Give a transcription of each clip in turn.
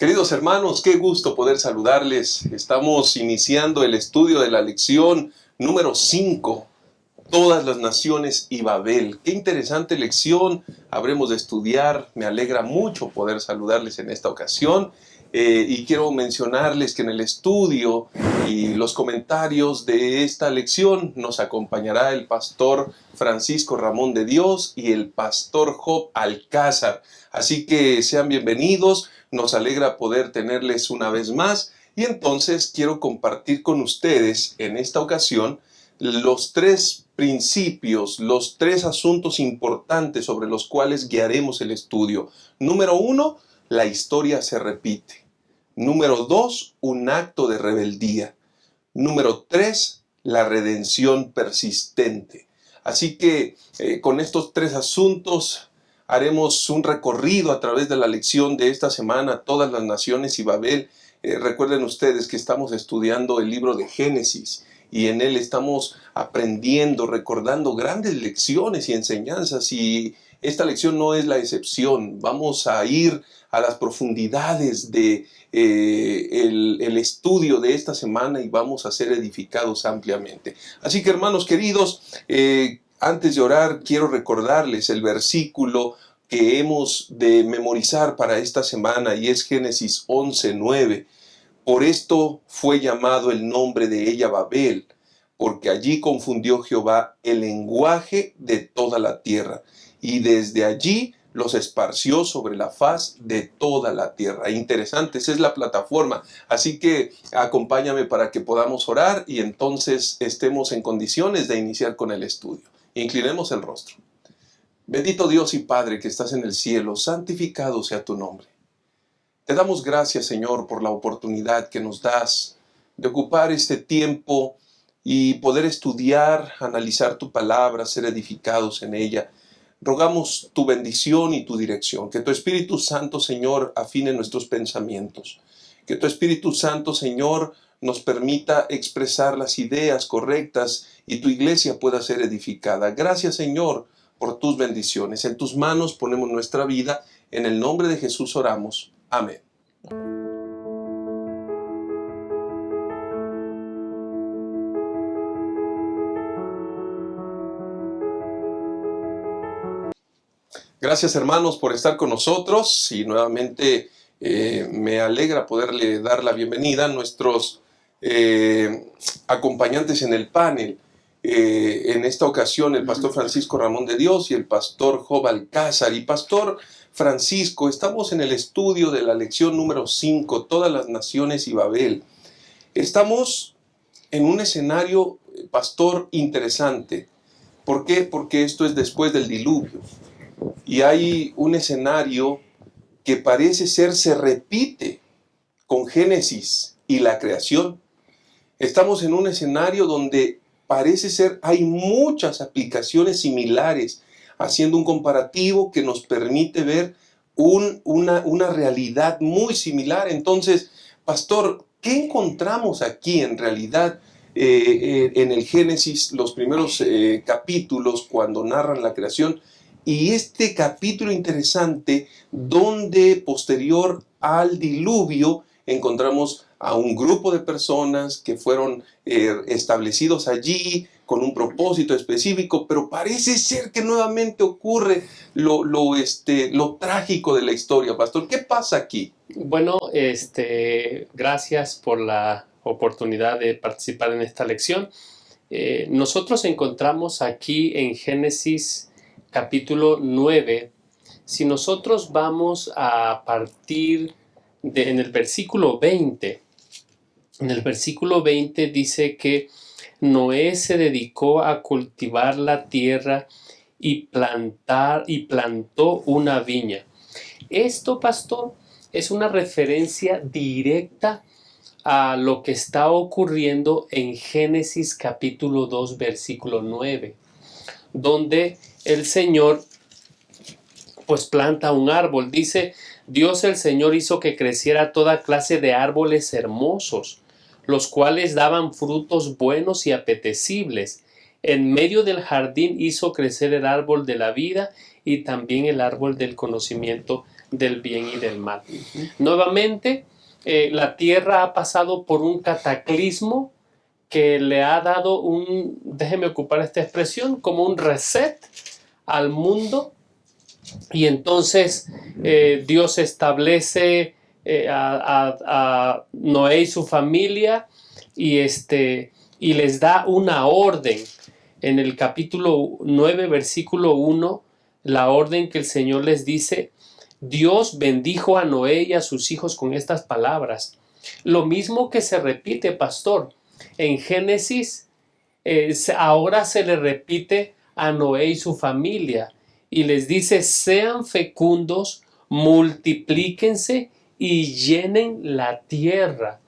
Queridos hermanos, qué gusto poder saludarles. Estamos iniciando el estudio de la lección número 5, Todas las Naciones y Babel. Qué interesante lección habremos de estudiar. Me alegra mucho poder saludarles en esta ocasión. Y quiero mencionarles que en el estudio y los comentarios de esta lección nos acompañará el pastor Francisco Ramón de Dios y el pastor Job Alcázar. Así que sean bienvenidos, nos alegra poder tenerles una vez más y entonces quiero compartir con ustedes en esta ocasión los tres principios, los tres asuntos importantes sobre los cuales guiaremos el estudio. Número 1, la historia se repite. Número 2, un acto de rebeldía. Número 3, la redención persistente. Así que con estos tres asuntos haremos un recorrido a través de la lección de esta semana, Todas las Naciones y Babel. Recuerden ustedes que estamos estudiando el libro de Génesis y en él estamos aprendiendo, recordando grandes lecciones y enseñanzas, y esta lección no es la excepción. Vamos a ir a las profundidades de el estudio de esta semana y vamos a ser edificados ampliamente. Así que, hermanos queridos, antes de orar quiero recordarles el versículo que hemos de memorizar para esta semana, y es Génesis 11:9. Por esto fue llamado el nombre de ella Babel, porque allí confundió Jehová el lenguaje de toda la tierra, y desde allí los esparció sobre la faz de toda la tierra. Interesante, esa es la plataforma. Así que acompáñame para que podamos orar y entonces estemos en condiciones de iniciar con el estudio. Inclinemos el rostro. Bendito Dios y Padre que estás en el cielo, santificado sea tu nombre. Te damos gracias, Señor, por la oportunidad que nos das de ocupar este tiempo y poder estudiar, analizar tu palabra, ser edificados en ella. Rogamos tu bendición y tu dirección, que tu Espíritu Santo, Señor, afine nuestros pensamientos, que tu Espíritu Santo, Señor, nos permita expresar las ideas correctas y tu iglesia pueda ser edificada. Gracias, Señor, por tus bendiciones. En tus manos ponemos nuestra vida. En el nombre de Jesús oramos. Amén. Gracias, hermanos, por estar con nosotros y nuevamente me alegra poderle dar la bienvenida a nuestros acompañantes en el panel. En esta ocasión el pastor Francisco Ramón de Dios y el pastor Job Alcázar. Y pastor Francisco, estamos en el estudio de la lección número 5, Todas las Naciones y Babel. Estamos en un escenario, pastor, interesante. ¿Por qué? Porque esto es después del diluvio. Y hay un escenario que parece ser se repite con Génesis y la creación. Estamos en un escenario donde parece ser hay muchas aplicaciones similares, haciendo un comparativo que nos permite ver una realidad muy similar. Entonces, pastor, ¿qué encontramos aquí en realidad en el Génesis, los primeros capítulos cuando narran la creación? Y este capítulo interesante donde posterior al diluvio encontramos a un grupo de personas que fueron establecidos allí con un propósito específico, pero parece ser que nuevamente ocurre lo trágico de la historia. Pastor, ¿qué pasa aquí? Bueno, gracias por la oportunidad de participar en esta lección. Nosotros encontramos aquí en Génesis capítulo 9, si nosotros vamos a partir en el versículo 20, en el versículo 20 dice que Noé se dedicó a cultivar la tierra y plantó una viña. Esto, pastor, es una referencia directa a lo que está ocurriendo en Génesis capítulo 2, versículo 9, donde el Señor pues planta un árbol. Dice, Dios el Señor hizo que creciera toda clase de árboles hermosos, los cuales daban frutos buenos y apetecibles. En medio del jardín hizo crecer el árbol de la vida y también el árbol del conocimiento del bien y del mal. Nuevamente, la tierra ha pasado por un cataclismo que le ha dado déjeme ocupar esta expresión, como un reset al mundo. Y entonces Dios establece a Noé y su familia y les da una orden. En el capítulo 9, versículo 1, la orden que el Señor les dice: Dios bendijo a Noé y a sus hijos con estas palabras. Lo mismo que se repite, pastor, en Génesis, ahora se le repite a Noé y su familia. Y les dice: sean fecundos, multiplíquense y llenen la tierra.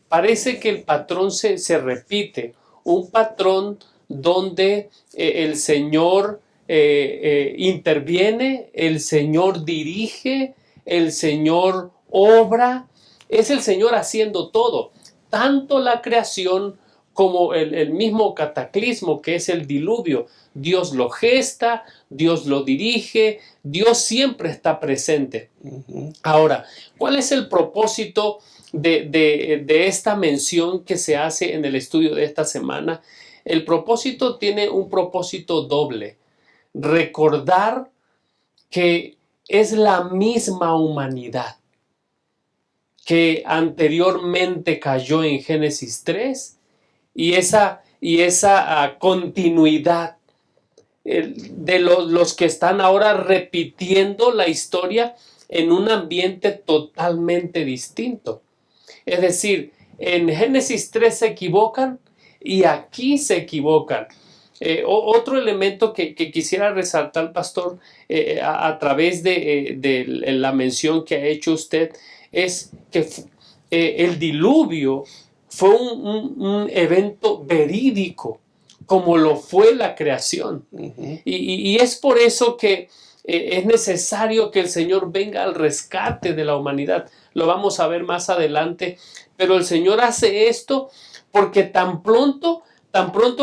Parece que el patrón se repite, un patrón donde el Señor interviene, el Señor dirige, el Señor obra, es el Señor haciendo todo, tanto la creación como el mismo cataclismo que es el diluvio. Dios lo gesta, Dios lo dirige, Dios siempre está presente. Ahora, ¿cuál es el propósito de esta mención que se hace en el estudio de esta semana? El propósito tiene un propósito doble: recordar que es la misma humanidad que anteriormente cayó en Génesis 3 y esa continuidad de los que están ahora repitiendo la historia en un ambiente totalmente distinto. Es decir, en Génesis 3 se equivocan y aquí se equivocan. Otro elemento que quisiera resaltar, pastor, a través de la mención que ha hecho usted, es que el diluvio fue un evento verídico, como lo fue la creación. Y es por eso que es necesario que el Señor venga al rescate de la humanidad. Lo vamos a ver más adelante, pero el Señor hace esto porque tan pronto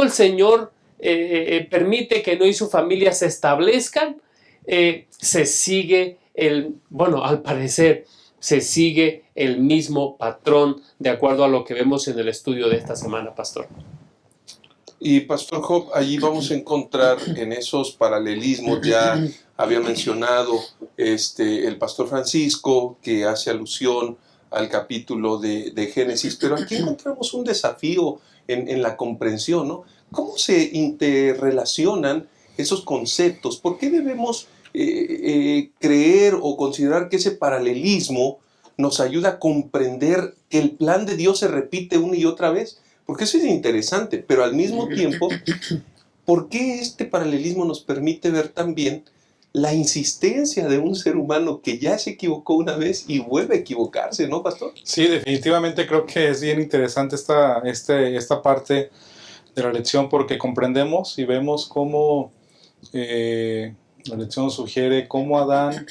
el Señor permite que Noé y su familia se establezcan, se sigue al parecer, se sigue el mismo patrón de acuerdo a lo que vemos en el estudio de esta semana, pastor. Y Pastor Job, allí vamos a encontrar en esos paralelismos, ya había mencionado el Pastor Francisco, que hace alusión al capítulo de Génesis, pero aquí encontramos un desafío en la comprensión, ¿no? ¿Cómo se interrelacionan esos conceptos? ¿Por qué debemos creer o considerar que ese paralelismo nos ayuda a comprender que el plan de Dios se repite una y otra vez? Porque eso es interesante, pero al mismo tiempo, ¿por qué este paralelismo nos permite ver también la insistencia de un ser humano que ya se equivocó una vez y vuelve a equivocarse, ¿no, pastor? Sí, definitivamente creo que es bien interesante esta parte de la lección, porque comprendemos y vemos cómo la lección sugiere cómo Adán,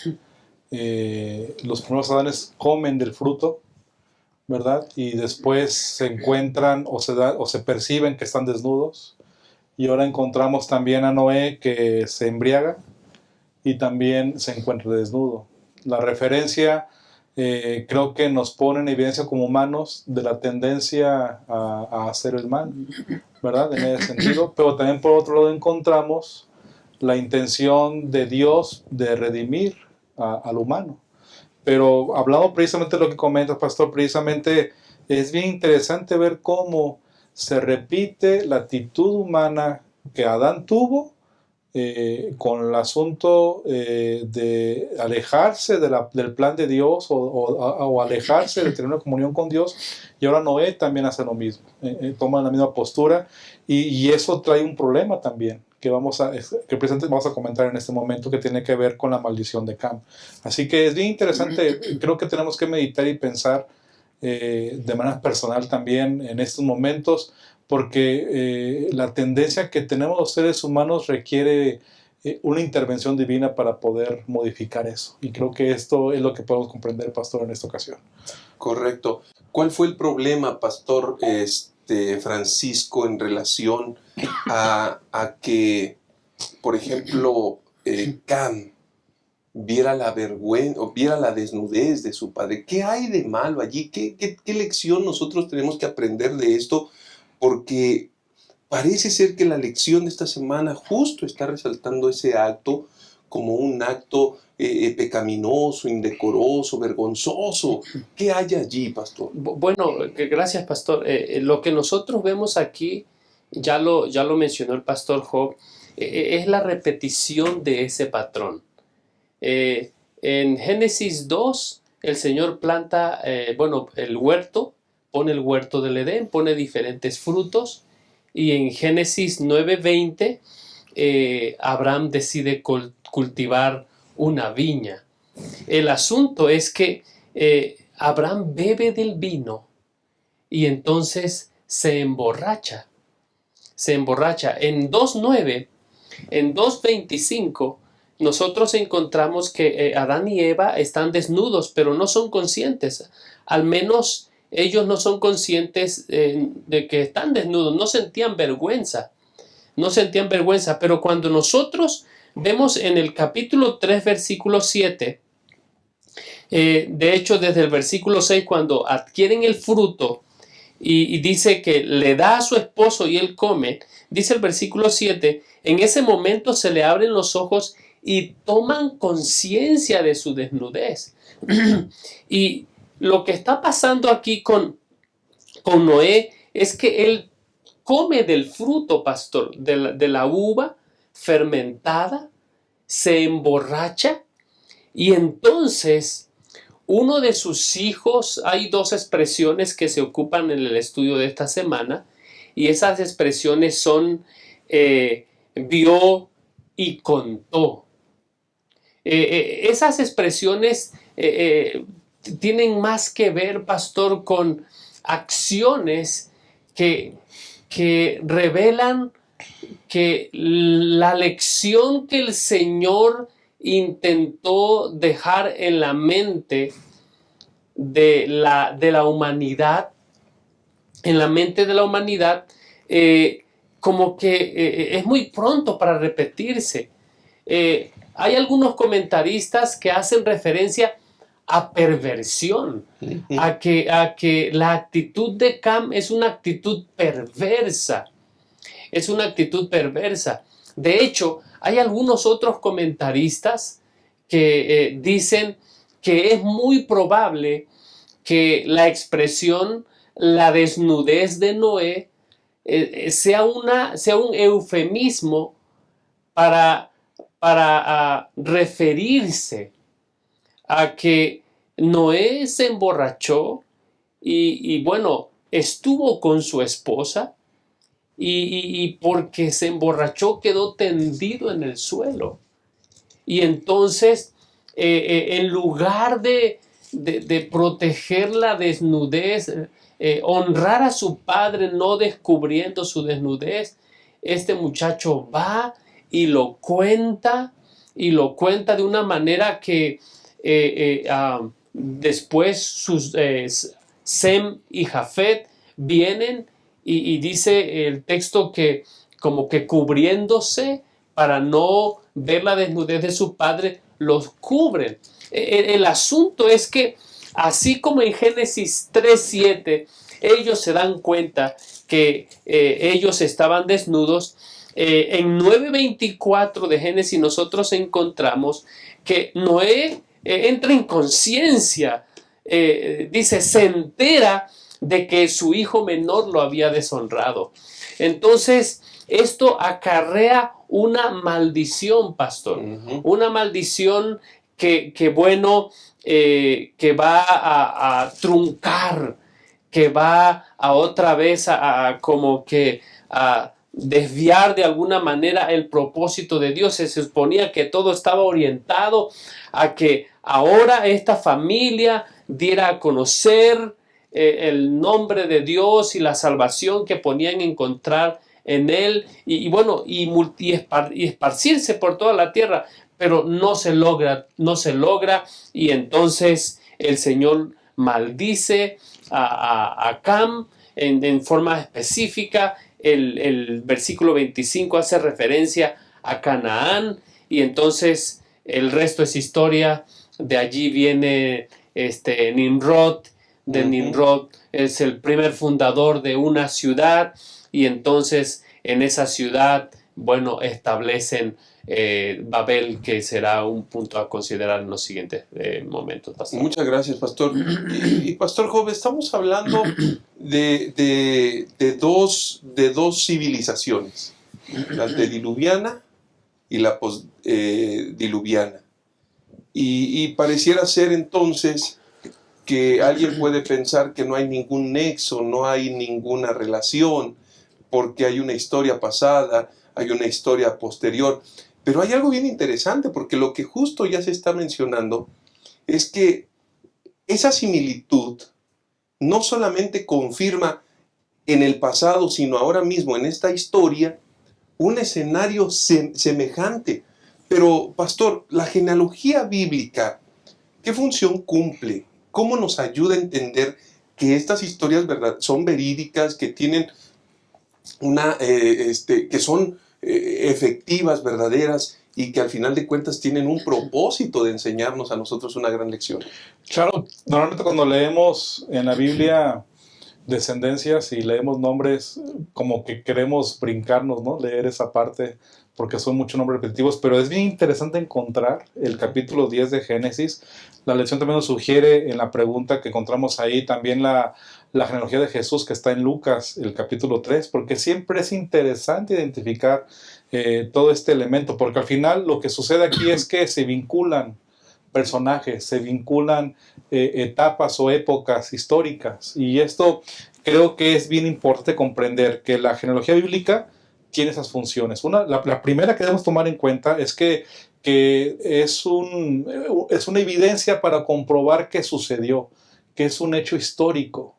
los primeros Adanes comen del fruto, ¿verdad? Y después se encuentran o se perciben que están desnudos. Y ahora encontramos también a Noé, que se embriaga y también se encuentra desnudo. La referencia creo que nos pone en evidencia como humanos de la tendencia a hacer el mal, ¿verdad? En ese sentido. Pero también por otro lado encontramos la intención de Dios de redimir al humano. Pero hablando precisamente de lo que comentas, pastor, precisamente es bien interesante ver cómo se repite la actitud humana que Adán tuvo con el asunto de alejarse del plan de Dios o alejarse de tener una comunión con Dios, y ahora Noé también hace lo mismo, toma la misma postura, y eso trae un problema también que precisamente vamos a comentar en este momento, que tiene que ver con la maldición de Cam. Así que es bien interesante, creo que tenemos que meditar y pensar de manera personal también en estos momentos, porque la tendencia que tenemos los seres humanos requiere una intervención divina para poder modificar eso. Y creo que esto es lo que podemos comprender, pastor, en esta ocasión. Correcto. ¿Cuál fue el problema, pastor Francisco, en relación a que, por ejemplo, Cam viera la vergüenza o viera la desnudez de su padre. ¿Qué hay de malo allí? ¿Qué lección nosotros tenemos que aprender de esto? Porque parece ser que la lección de esta semana justo está resaltando ese acto como un acto pecaminoso, indecoroso, vergonzoso. ¿Qué hay allí, pastor? Bueno, gracias, pastor. Lo que nosotros vemos aquí, ya lo mencionó el pastor Job, es la repetición de ese patrón. En Génesis 2, el Señor planta, el huerto, pone el huerto del Edén, pone diferentes frutos, y en Génesis 9:20, Abraham decide cultivar una viña. El asunto es que Abraham bebe del vino y entonces se emborracha. En 2:9, en 2:25, nosotros encontramos que Adán y Eva están desnudos, pero no son conscientes. Al menos ellos no son conscientes de que están desnudos, no sentían vergüenza. Pero cuando nosotros vemos en el capítulo 3, versículo 7, de hecho desde el versículo 6, cuando adquieren el fruto y dice que le da a su esposo y él come, dice el versículo 7, en ese momento se le abren los ojos y toman conciencia de su desnudez. Y lo que está pasando aquí con Noé es que él come del fruto, pastor, de la uva fermentada, se emborracha y entonces uno de sus hijos, hay dos expresiones que se ocupan en el estudio de esta semana y esas expresiones son vio y contó. Esas expresiones tienen más que ver, pastor, con acciones que revelan que la lección que el Señor intentó dejar en la mente de la humanidad, como que es muy pronto para repetirse. Hay algunos comentaristas que hacen referencia a perversión, a que la actitud de Cam es una actitud perversa. De hecho, hay algunos otros comentaristas que dicen que es muy probable que la expresión la desnudez de Noé sea un eufemismo para referirse a que Noé se emborrachó y estuvo con su esposa y porque se emborrachó quedó tendido en el suelo. Y entonces, en lugar de proteger la desnudez, honrar a su padre no descubriendo su desnudez, este muchacho va y lo cuenta de una manera que después Sem y Jafet vienen y dice el texto que como que cubriéndose para no ver la desnudez de su padre, los cubren. El asunto es que así como en Génesis 3:7 ellos se dan cuenta que ellos estaban desnudos, en 9:24 de Génesis nosotros encontramos que Noé entra en conciencia, dice, se entera de que su hijo menor lo había deshonrado. Entonces, esto acarrea una maldición, pastor. Una maldición que va a truncar, que va a otra vez a desviar de alguna manera el propósito de Dios. Se suponía que todo estaba orientado a que ahora esta familia diera a conocer el nombre de Dios y la salvación que podían encontrar en él y esparcirse por toda la tierra, pero no se logra y entonces el Señor maldice a Cam en forma específica. El versículo 25 hace referencia a Canaán y entonces el resto es historia. De allí viene Nimrod. De Nimrod es el primer fundador de una ciudad, y entonces en esa ciudad, bueno, establecen Babel, que será un punto a considerar en los siguientes momentos, pastor. Muchas gracias, pastor. Y Pastor Job, estamos hablando de dos civilizaciones, la antediluviana y la postdiluviana. Y pareciera ser entonces que alguien puede pensar que no hay ningún nexo, no hay ninguna relación, porque hay una historia pasada, hay una historia posterior. Pero hay algo bien interesante, porque lo que justo ya se está mencionando es que esa similitud no solamente confirma en el pasado, sino ahora mismo en esta historia, un escenario semejante. Pero, pastor, la genealogía bíblica, ¿qué función cumple? ¿Cómo nos ayuda a entender que estas historias son verídicas, que tienen que son efectivas, verdaderas, y que al final de cuentas tienen un propósito de enseñarnos a nosotros una gran lección? Claro, normalmente cuando leemos en la Biblia descendencias y leemos nombres, como que queremos brincarnos, ¿no? Leer esa parte, porque son muchos nombres repetitivos, pero es bien interesante encontrar el capítulo 10 de Génesis. La lección también nos sugiere en la pregunta que encontramos ahí también la genealogía de Jesús, que está en Lucas, el capítulo 3, porque siempre es interesante identificar todo este elemento, porque al final lo que sucede aquí es que se vinculan personajes, se vinculan etapas o épocas históricas, y esto creo que es bien importante comprender, que la genealogía bíblica tiene esas funciones. La primera que debemos tomar en cuenta es que es una evidencia para comprobar que sucedió, que es un hecho histórico.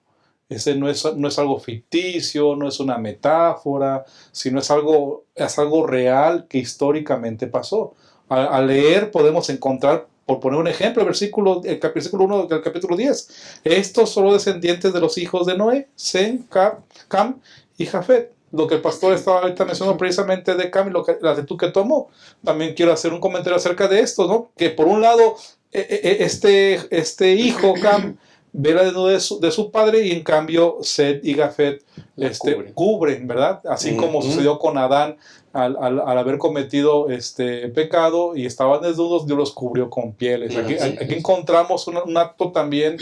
Ese no es algo ficticio, no es una metáfora, sino es algo real que históricamente pasó. Al leer podemos encontrar, por poner un ejemplo, el versículo 1 del capítulo 10. Estos son los descendientes de los hijos de Noé: Sem, Cam y Jafet. Lo que el pastor estaba ahorita mencionando precisamente de Cam y la actitud que tomó. También quiero hacer un comentario acerca de esto, ¿no? Que por un lado, este hijo, Cam, ve la desnudez de su padre, y en cambio Set y Jafet cubren, ¿verdad? Así como sucedió con Adán al haber cometido pecado y estaban desnudos, Dios los cubrió con pieles. Aquí encontramos un acto también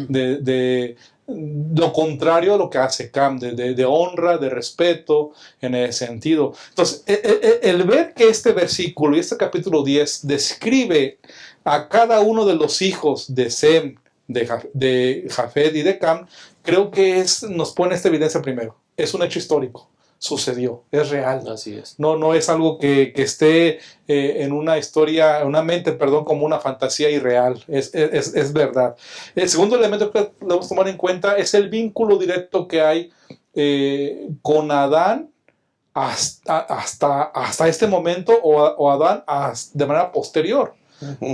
de lo contrario a lo que hace Cam, de honra, de respeto en ese sentido. Entonces, el ver que este versículo y este capítulo 10 describe a cada uno de los hijos de Sem, de Jafet y de Cam, creo que nos pone esta evidencia primero. Es un hecho histórico, sucedió, es real. Así es. No es algo que esté en una historia, una mente, como una fantasía irreal. Es verdad. El segundo elemento que debemos tomar en cuenta es el vínculo directo que hay con Adán hasta este momento, o Adán de manera posterior.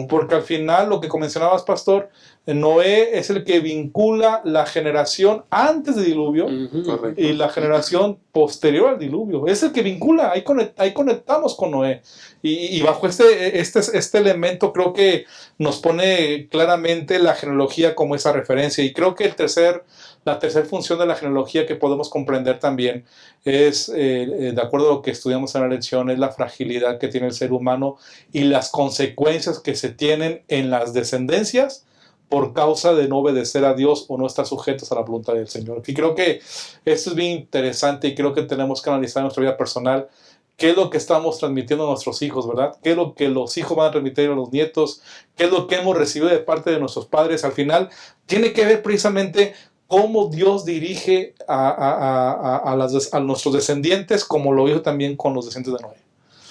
Porque al final, lo que mencionabas, pastor, Noé es el que vincula la generación antes del diluvio y la generación posterior al diluvio. Es el que vincula, ahí conectamos con Noé. Y bajo este elemento creo que nos pone claramente la genealogía como esa referencia. Y creo que la tercera función de la genealogía que podemos comprender también es, de acuerdo a lo que estudiamos en la lección, es la fragilidad que tiene el ser humano y las consecuencias que se tienen en las descendencias por causa de no obedecer a Dios o no estar sujetos a la voluntad del Señor. Y creo que esto es bien interesante, y creo que tenemos que analizar en nuestra vida personal qué es lo que estamos transmitiendo a nuestros hijos, ¿verdad? ¿Qué es lo que los hijos van a transmitir a los nietos? ¿Qué es lo que hemos recibido de parte de nuestros padres? Al final tiene que ver precisamente cómo Dios dirige a nuestros descendientes, como lo hizo también con los descendientes de Noé.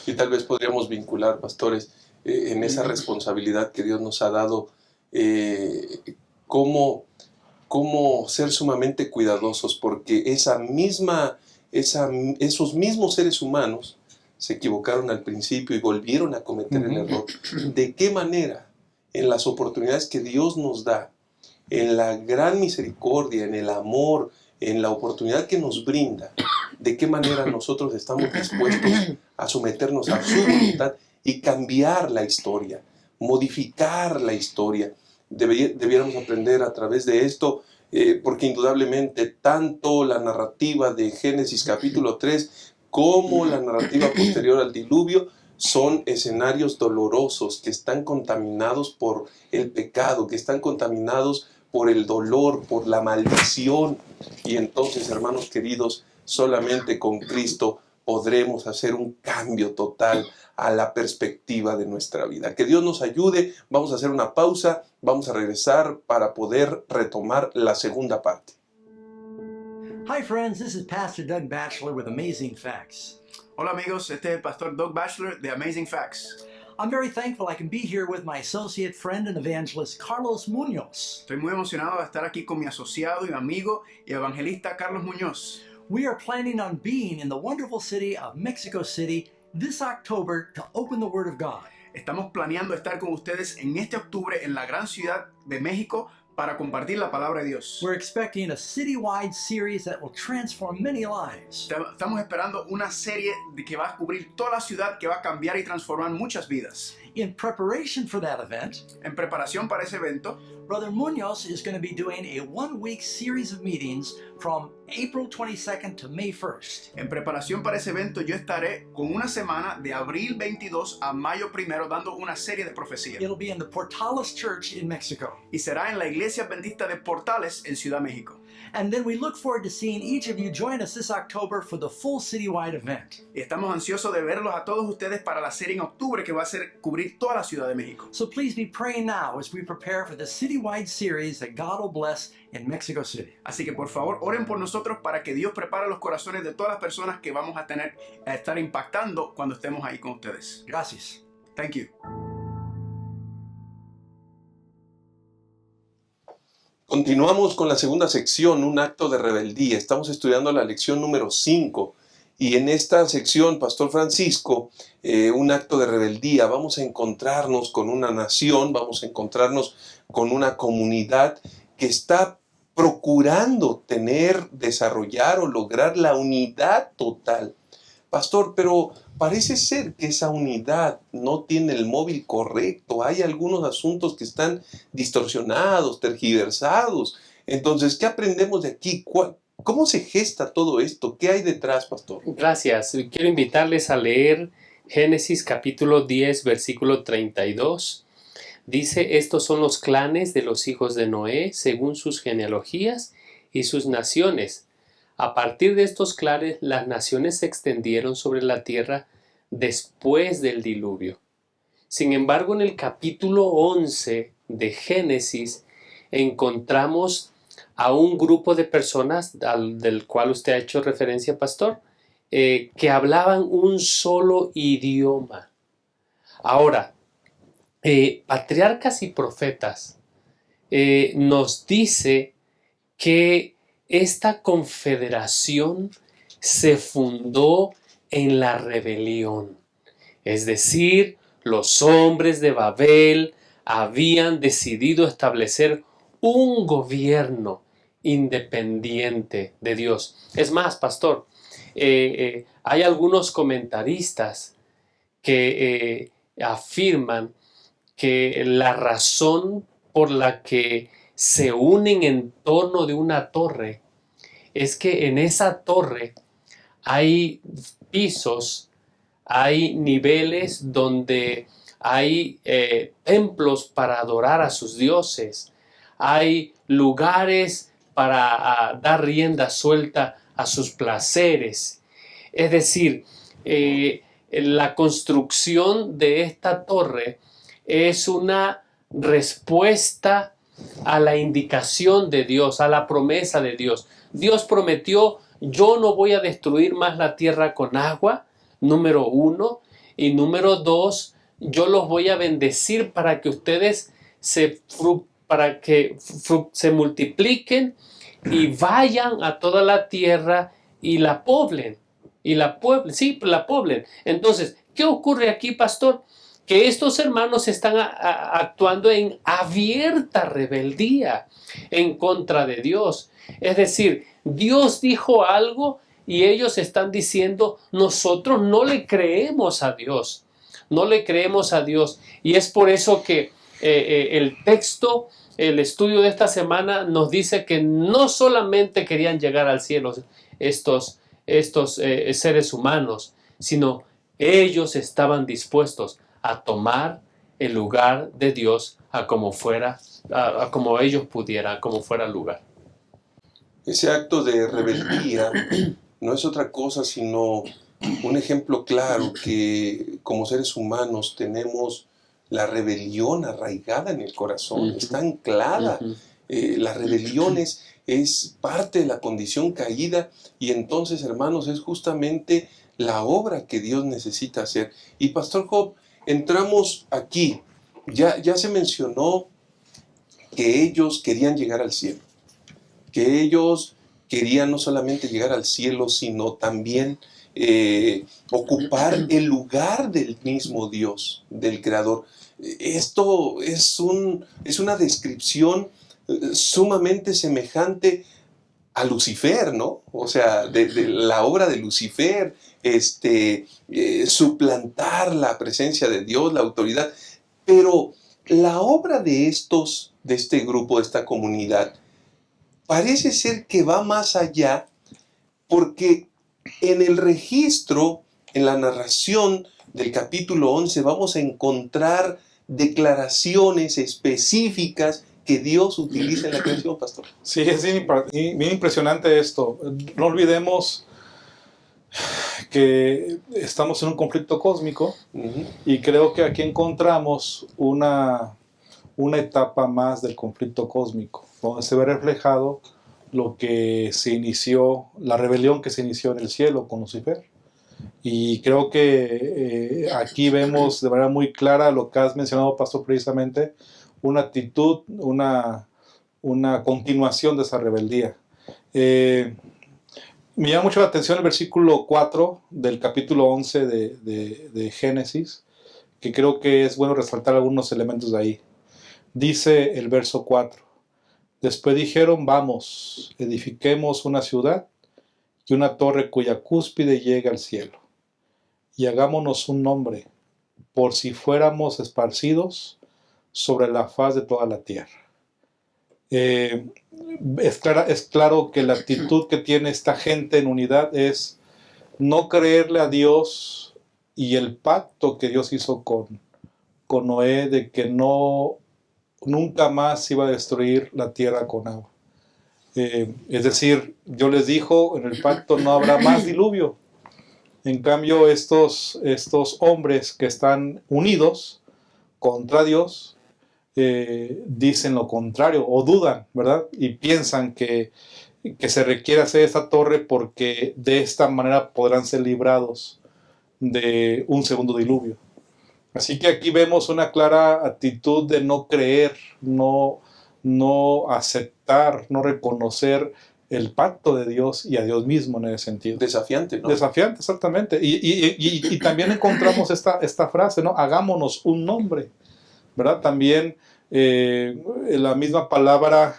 Y tal vez podríamos vincular, pastores, en esa responsabilidad que Dios nos ha dado, cómo ser sumamente cuidadosos, porque esos mismos seres humanos se equivocaron al principio y volvieron a cometer el error. ¿De qué manera, en las oportunidades que Dios nos da, en la gran misericordia, en el amor, en la oportunidad que nos brinda, de qué manera nosotros estamos dispuestos a someternos a su voluntad y cambiar la historia, modificar la historia. Debiéramos aprender a través de esto, porque indudablemente tanto la narrativa de Génesis capítulo 3 como la narrativa posterior al diluvio son escenarios dolorosos que están contaminados por el pecado, que están contaminados por el dolor, por la maldición. Y entonces, hermanos queridos, solamente con Cristo podremos hacer un cambio total a la perspectiva de nuestra vida. Que Dios nos ayude. Vamos a hacer una pausa, vamos a regresar para poder retomar la segunda parte. Hi friends, this is Pastor Doug Batchelor with Amazing Facts. Hola amigos, este es el pastor Doug Batchelor de Amazing Facts. I'm very thankful I can be here with my associate friend and evangelist Carlos Munoz. Estoy muy emocionado de estar aquí con mi asociado y amigo y evangelista Carlos Muñoz. We are planning on being in the wonderful city of Mexico City this October to open the Word of God. Estamos planeando estar con ustedes en este octubre en la gran ciudad de México para compartir la palabra de Dios. We're expecting a citywide series that will transform many lives. Estamos esperando una serie que va a cubrir toda la ciudad, que va a cambiar y transformar muchas vidas. In preparation for that event, En preparación para ese evento, Brother Munoz is going to be doing a one-week series of meetings from April 22nd to May 1st. en preparación para ese evento, yo estaré con una semana de abril 22 a mayo 1 dando una serie de profecías. It'll be in the Portales Church in Mexico. Y será en la Iglesia Adventista de Portales en Ciudad México. And then we look forward to seeing each of you join us this October for the full citywide event. Y estamos ansiosos de verlos a todos ustedes para la serie en octubre que va a ser cubrir toda la Ciudad de México. So please be praying now as we prepare for the citywide series that God will bless in Mexico City. Así que por favor oren por nosotros para que Dios prepare los corazones de todas las personas que vamos a estar impactando cuando estemos ahí con ustedes. Gracias. Thank you. Continuamos con la segunda sección, un acto de rebeldía. Estamos estudiando la lección número 5 y en esta sección, Pastor Francisco, un acto de rebeldía, vamos a encontrarnos con una nación, vamos a encontrarnos con una comunidad que está procurando desarrollar o lograr la unidad total. Pastor, pero parece ser que esa unidad no tiene el móvil correcto. Hay algunos asuntos que están distorsionados, tergiversados. Entonces, ¿qué aprendemos de aquí? ¿Cómo se gesta todo esto? ¿Qué hay detrás, Pastor? Gracias. Quiero invitarles a leer Génesis capítulo 10, versículo 32. Dice, estos son los clanes de los hijos de Noé, según sus genealogías y sus naciones. A partir de estos clanes, las naciones se extendieron sobre la tierra después del diluvio. Sin embargo, en el capítulo 11 de Génesis, encontramos a un grupo de personas, del cual usted ha hecho referencia, Pastor, que hablaban un solo idioma. Ahora, Patriarcas y Profetas nos dice que esta confederación se fundó en la rebelión. Es decir, los hombres de Babel habían decidido establecer un gobierno independiente de Dios. Es más, Pastor, hay algunos comentaristas que afirman que la razón por la que se unen en torno de una torre es que en esa torre hay pisos, hay niveles donde hay templos para adorar a sus dioses, hay lugares para dar rienda suelta a sus placeres. Es decir, la construcción de esta torre es una respuesta a la indicación de Dios, a la promesa de Dios. Dios prometió, yo no voy a destruir más la tierra con agua, número 1, y número 2, yo los voy a bendecir para que ustedes se multipliquen y vayan a toda la tierra y la poblen. La poblen. Entonces, ¿qué ocurre aquí, pastor? Que estos hermanos están actuando en abierta rebeldía en contra de Dios. Es decir, Dios dijo algo y ellos están diciendo, nosotros no le creemos a Dios. no le creemos a Dios. Y es por eso que el texto, el estudio de esta semana nos dice que no solamente querían llegar al cielo estos seres humanos, sino ellos estaban dispuestos a tomar el lugar de Dios a como fuera, a como ellos pudieran, como fuera el lugar. Ese acto de rebeldía no es otra cosa sino un ejemplo claro que como seres humanos tenemos la rebelión arraigada en el corazón, está anclada. La rebelión es parte de la condición caída y entonces, hermanos, es justamente la obra que Dios necesita hacer. Y Pastor Job, entramos aquí. Ya se mencionó que ellos querían llegar al cielo, que ellos querían no solamente llegar al cielo, sino también ocupar el lugar del mismo Dios, del Creador. Esto es una descripción sumamente semejante a Lucifer, ¿no? O sea, de la obra de Lucifer, suplantar la presencia de Dios, la autoridad. Pero la obra de este grupo, de esta comunidad, parece ser que va más allá, porque en el registro, en la narración del capítulo 11, vamos a encontrar declaraciones específicas que Dios utiliza en la creación, pastor. Sí, es bien impresionante esto. No olvidemos que estamos en un conflicto cósmico y creo que aquí encontramos una etapa más del conflicto cósmico, donde se ve reflejado lo que se inició, la rebelión que se inició en el cielo con Lucifer. Y creo que aquí vemos de manera muy clara lo que has mencionado, pastor, precisamente, una actitud, una continuación de esa rebeldía. Me llama mucho la atención el versículo 4 del capítulo 11 de Génesis, que creo que es bueno resaltar algunos elementos de ahí. Dice el verso 4, después dijeron, vamos, edifiquemos una ciudad y una torre cuya cúspide llegue al cielo, y hagámonos un nombre, por si fuéramos esparcidos sobre la faz de toda la tierra. Es claro que la actitud que tiene esta gente en unidad es no creerle a Dios y el pacto que Dios hizo con Noé de que nunca más iba a destruir la tierra con agua. Es decir, Dios les dijo, en el pacto no habrá más diluvio. En cambio, estos hombres que están unidos contra Dios, dicen lo contrario o dudan, ¿verdad? Y piensan que se requiere hacer esta torre porque de esta manera podrán ser librados de un segundo diluvio. Así que aquí vemos una clara actitud de no creer, no aceptar, no reconocer el pacto de Dios y a Dios mismo en ese sentido. Desafiante, ¿no? Desafiante, exactamente. Y también encontramos esta frase, ¿no? Hagámonos un nombre, ¿verdad? También la misma palabra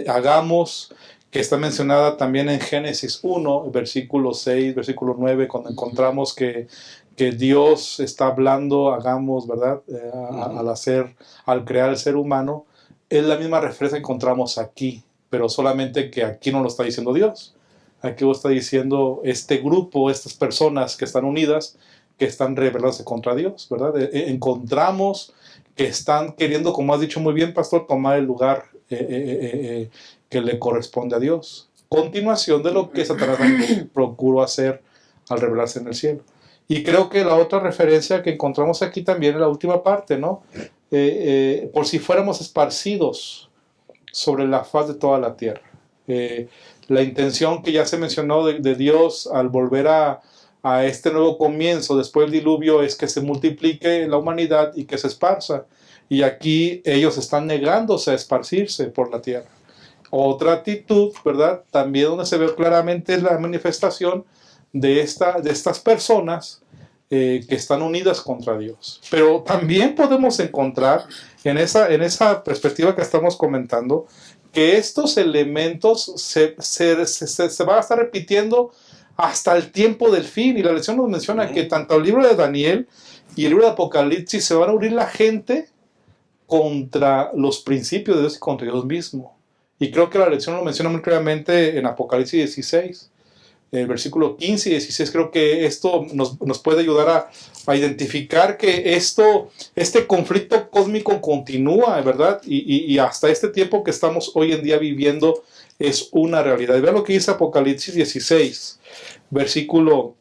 hagamos, que está mencionada también en Génesis 1, versículo 6, versículo 9, cuando encontramos que Dios está hablando, hagamos, ¿verdad? Al crear el ser humano, es la misma referencia que encontramos aquí, pero solamente que aquí no lo está diciendo Dios. Aquí lo está diciendo este grupo, estas personas que están unidas, que están rebelándose contra Dios, ¿verdad? Encontramos que están queriendo, como has dicho muy bien, pastor, tomar el lugar que le corresponde a Dios. Continuación de lo que Satanás procuró hacer al rebelarse en el cielo. Y creo que la otra referencia que encontramos aquí también en la última parte, ¿no? Por si fuéramos esparcidos sobre la faz de toda la tierra. La intención que ya se mencionó de Dios al volver a este nuevo comienzo después del diluvio es que se multiplique la humanidad y que se esparza. Y aquí ellos están negándose a esparcirse por la tierra. Otra actitud, ¿verdad? También donde se ve claramente la manifestación de estas personas que están unidas contra Dios. Pero también podemos encontrar en esa perspectiva que estamos comentando que estos elementos se van a estar repitiendo hasta el tiempo del fin. Y la lección nos menciona que tanto el libro de Daniel y el libro de Apocalipsis se van a unir la gente contra los principios de Dios y contra Dios mismo. Y creo que la lección lo menciona muy claramente en Apocalipsis 16, el versículo 15 y 16. Creo que esto nos puede ayudar a identificar que este conflicto cósmico continúa, ¿verdad? Y hasta este tiempo que estamos hoy en día viviendo es una realidad. Vean lo que dice Apocalipsis 16, versículo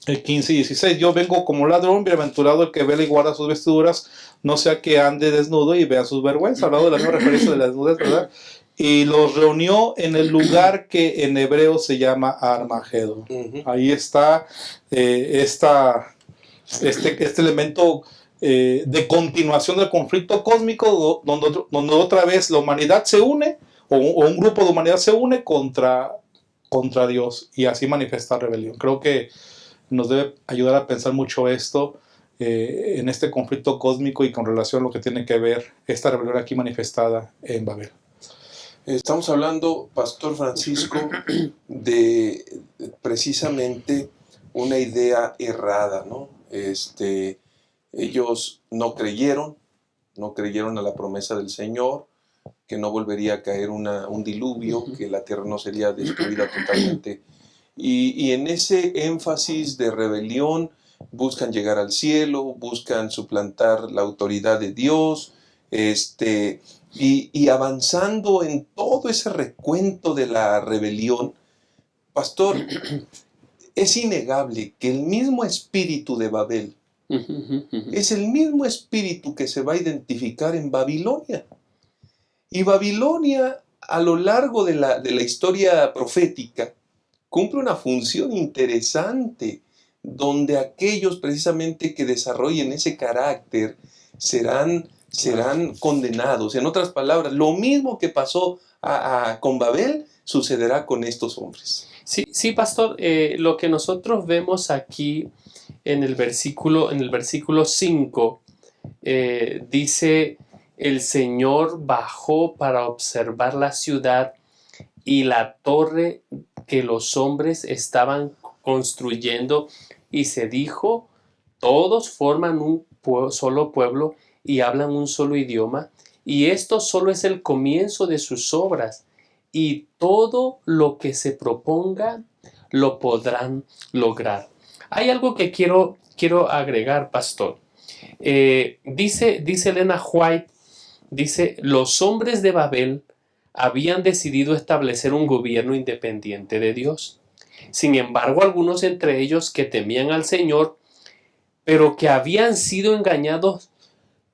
15 y 16. Yo vengo como ladrón, bienaventurado el que vela y guarda sus vestiduras, no sea que ande desnudo y vea sus vergüenzas. Hablado de la misma referencia de la desnudez, ¿verdad? Y los reunió en el lugar que en hebreo se llama Armagedón. Ahí está este elemento de continuación del conflicto cósmico, donde otra vez la humanidad se une, o un grupo de humanidad se une contra Dios, y así manifiesta rebelión. Creo que nos debe ayudar a pensar mucho esto en este conflicto cósmico y con relación a lo que tiene que ver esta rebelión aquí manifestada en Babel. Estamos hablando, Pastor Francisco, de precisamente una idea errada, ¿no? Ellos no creyeron a la promesa del Señor, que no volvería a caer un diluvio, que la tierra no sería destruida totalmente. Y en ese énfasis de rebelión buscan llegar al cielo, buscan suplantar la autoridad de Dios, y avanzando en todo ese recuento de la rebelión, Pastor, es innegable que el mismo espíritu de Babel es el mismo espíritu que se va a identificar en Babilonia. Y Babilonia, a lo largo de la historia profética, cumple una función interesante, donde aquellos precisamente que desarrollen ese carácter serán condenados. En otras palabras, lo mismo que pasó con Babel sucederá con estos hombres. Sí, pastor, lo que nosotros vemos aquí en el versículo 5, dice: el Señor bajó para observar la ciudad y la torre que los hombres estaban construyendo, y se dijo: todos forman un solo pueblo y hablan un solo idioma, y esto solo es el comienzo de sus obras, y todo lo que se proponga lo podrán lograr. Hay algo que quiero agregar, pastor. Dice Elena White, dice: los hombres de Babel habían decidido establecer un gobierno independiente de Dios. Sin embargo, algunos entre ellos que temían al Señor, pero que habían sido engañados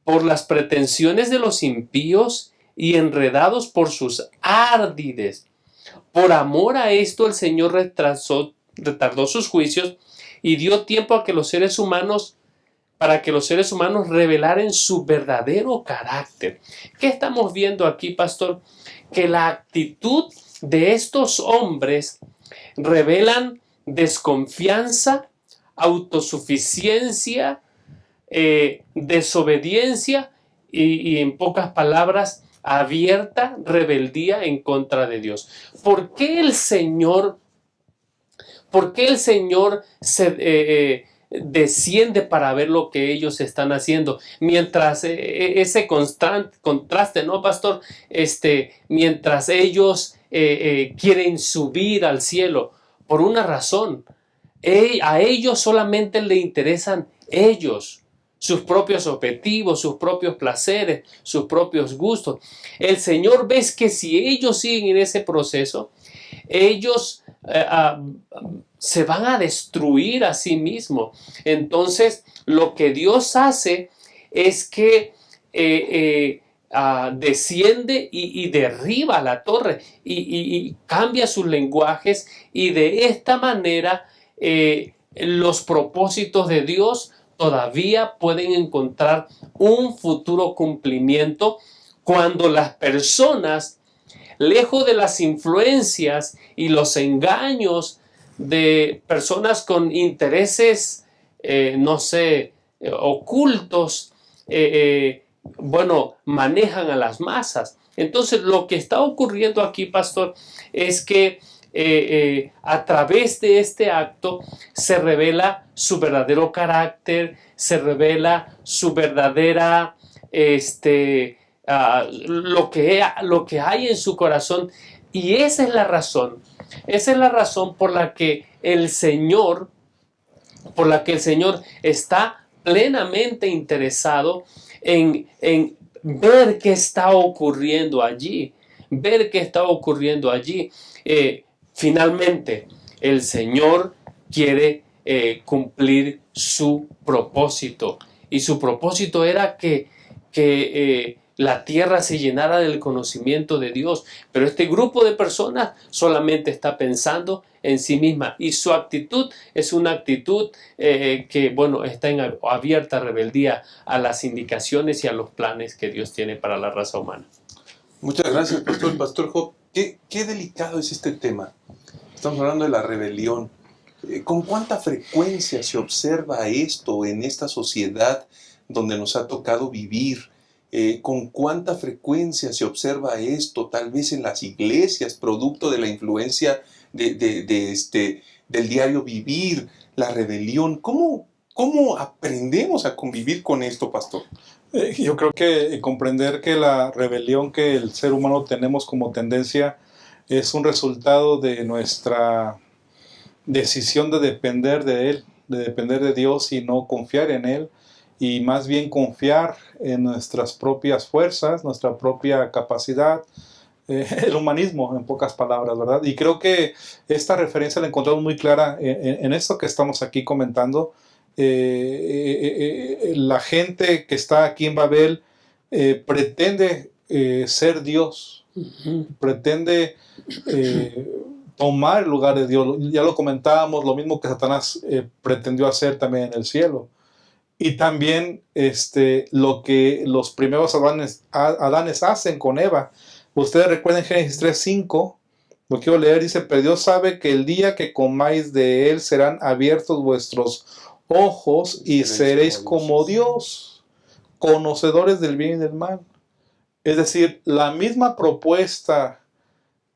por las pretensiones de los impíos y enredados por sus ardides. Por amor a esto, el Señor retardó sus juicios y dio tiempo a que los seres humanos, para que los seres humanos revelaran su verdadero carácter. ¿Qué estamos viendo aquí, pastor? Que la actitud de estos hombres revelan desconfianza, autosuficiencia, desobediencia y en pocas palabras, abierta rebeldía en contra de Dios. ¿Por qué el Señor desciende para ver lo que ellos están haciendo? Mientras ese contraste, ¿no, pastor? Mientras ellos quieren subir al cielo, por una razón. A ellos solamente le interesan ellos, sus propios objetivos, sus propios placeres, sus propios gustos. El Señor ve que si ellos siguen en ese proceso, ellos se van a destruir a sí mismos. Entonces, lo que Dios hace es que desciende y derriba la torre y cambia sus lenguajes, y de esta manera los propósitos de Dios todavía pueden encontrar un futuro cumplimiento cuando las personas, lejos de las influencias y los engaños de personas con intereses, ocultos, manejan a las masas. Entonces, lo que está ocurriendo aquí, pastor, es que a través de este acto se revela su verdadero carácter, se revela su verdadera, lo que hay en su corazón. Y esa es la razón por la que el Señor está plenamente interesado en ver qué está ocurriendo allí, finalmente, el Señor quiere cumplir su propósito, y su propósito era que la tierra se llenara del conocimiento de Dios, pero este grupo de personas solamente está pensando en sí misma, y su actitud es una actitud que, bueno, está en abierta rebeldía a las indicaciones y a los planes que Dios tiene para la raza humana. Muchas gracias, pastor. Pastor Job, qué delicado es este tema. Estamos hablando de la rebelión. ¿Con cuánta frecuencia se observa esto en esta sociedad donde nos ha tocado vivir? ¿Con cuánta frecuencia se observa esto tal vez en las iglesias, producto de la influencia del diario vivir, la rebelión? ¿Cómo aprendemos a convivir con esto, pastor? Yo creo que comprender que la rebelión que el ser humano tenemos como tendencia es un resultado de nuestra decisión de depender de Él, de depender de Dios y no confiar en Él, y más bien confiar en nuestras propias fuerzas, nuestra propia capacidad, el humanismo, en pocas palabras, ¿verdad? Y creo que esta referencia la encontramos muy clara en esto que estamos aquí comentando. La gente que está aquí en Babel pretende ser Dios, pretende tomar el lugar de Dios. Ya lo comentábamos, lo mismo que Satanás pretendió hacer también en el cielo. Y también lo que los primeros Adanes hacen con Eva. Ustedes recuerden Génesis 3:5, lo quiero leer, dice: pero Dios sabe que el día que comáis de él serán abiertos vuestros ojos y seréis como Dios, conocedores del bien y del mal. Es decir, la misma propuesta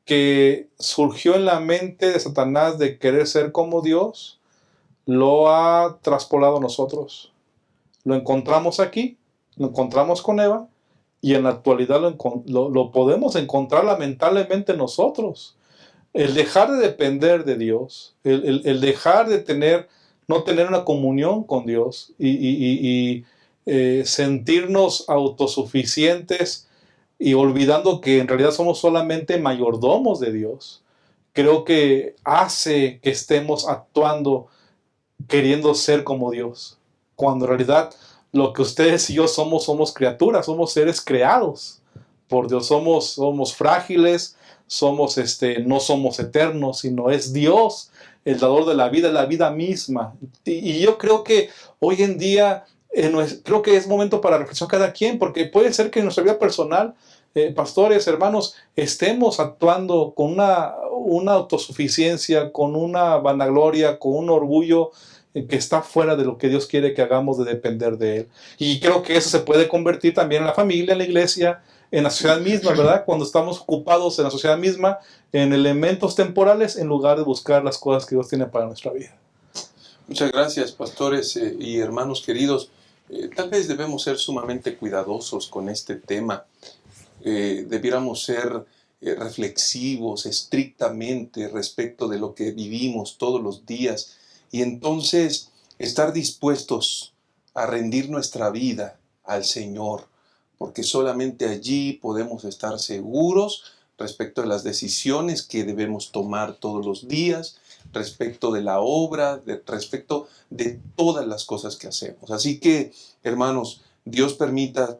que surgió en la mente de Satanás de querer ser como Dios, lo ha traspolado a nosotros. Lo encontramos aquí, lo encontramos con Eva, y en la actualidad lo podemos encontrar lamentablemente nosotros. El dejar de depender de Dios, el dejar de no tener una comunión con Dios y sentirnos autosuficientes y olvidando que en realidad somos solamente mayordomos de Dios, creo que hace que estemos actuando queriendo ser como Dios, cuando en realidad lo que ustedes y yo somos criaturas, somos seres creados por Dios, somos frágiles, no somos eternos, sino es Dios el dador de la vida misma. Y yo creo que hoy en día, creo que es momento para reflexionar cada quien, porque puede ser que en nuestra vida personal, pastores, hermanos, estemos actuando con una autosuficiencia, con una vanagloria, con un orgullo que está fuera de lo que Dios quiere que hagamos, de depender de Él. Y creo que eso se puede convertir también en la familia, en la iglesia, en la sociedad misma, ¿verdad? Cuando estamos ocupados en la sociedad misma, en elementos temporales, en lugar de buscar las cosas que Dios tiene para nuestra vida. Muchas gracias, pastores y hermanos queridos. Tal vez debemos ser sumamente cuidadosos con este tema. Debiéramos ser reflexivos estrictamente respecto de lo que vivimos todos los días, y entonces estar dispuestos a rendir nuestra vida al Señor, porque solamente allí podemos estar seguros respecto de las decisiones que debemos tomar todos los días, respecto de la obra, respecto de todas las cosas que hacemos. Así que, hermanos, Dios permita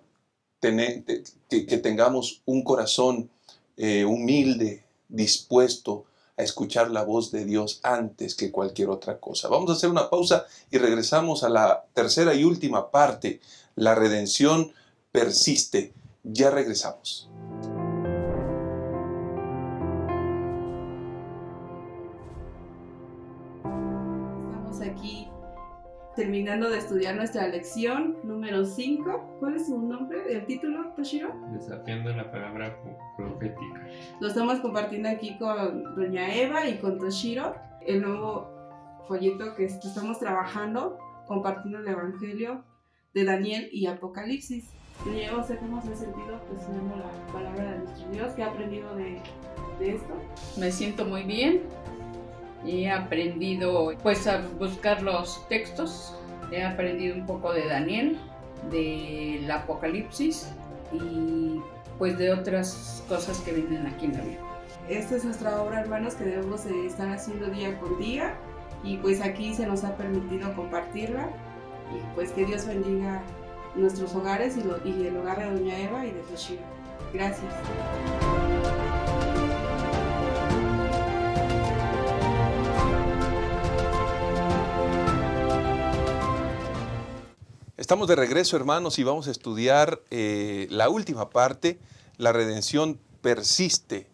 que tengamos un corazón humilde, dispuesto a escuchar la voz de Dios antes que cualquier otra cosa. Vamos a hacer una pausa y regresamos a la tercera y última parte. La redención persiste. Ya regresamos. Estamos aquí terminando de estudiar nuestra lección número 5. ¿Cuál es su nombre, el título, Toshiro? Desafiando la palabra profética. Lo estamos compartiendo aquí con doña Eva y con Toshiro, el nuevo folleto que estamos trabajando, compartiendo el Evangelio de Daniel y Apocalipsis. Doña Eva, ¿cómo se ha sentido estudiando la palabra de nuestro Dios? ¿Qué ha aprendido de esto? Me siento muy bien. He aprendido pues a buscar los textos. He aprendido un poco de Daniel, del Apocalipsis y pues de otras cosas que vienen aquí en la Biblia. Esta es nuestra obra, hermanos, que debemos estar haciendo día con día, y pues aquí se nos ha permitido compartirla, y pues que Dios bendiga nuestros hogares y el hogar de doña Eva y de Toshiro. Gracias. Estamos de regreso, hermanos, y vamos a estudiar la última parte, la redención persiste.